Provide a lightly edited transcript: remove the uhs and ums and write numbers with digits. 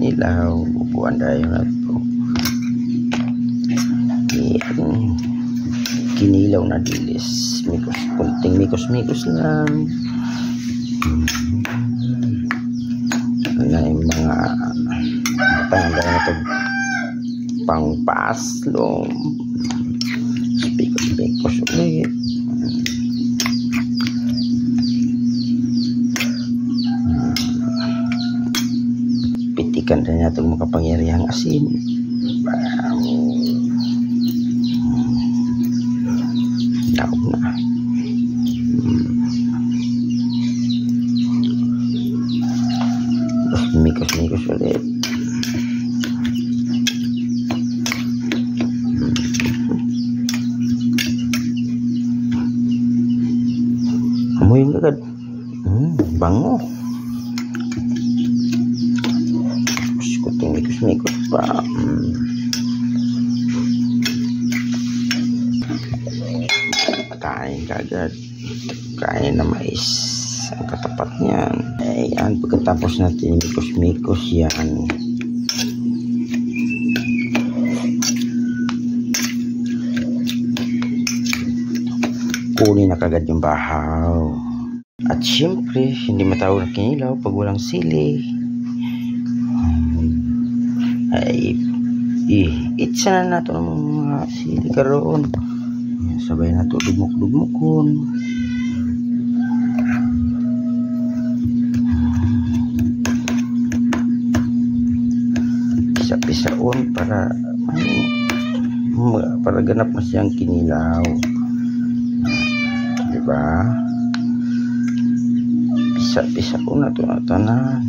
kinilaw, bubuan tayo na ito. Yan, kinilaw na dilis, kunting mikos lang. Na yung mga tanggal na ito pang paslong, mikos ulit. Pitikan na natin makapangyarihang asin. Daog na. Mikos ulit. Amoy agad. Bango. Mikos pa. Kain kagad. Kain na mais ang katapat niyan. Ayan, pagkatapos natin mikos yan, kunin na kagad yung bahaw. At syempre, hindi matawag na kinilaw pag walang sili. Ay, itsa na nato ng mga sili karoon. Sabay na ito dugmok-dugmokon. Pisa-pisaon para ganap na siyang kinilaw. Diba? Pisa-pisaon na ito na tanan.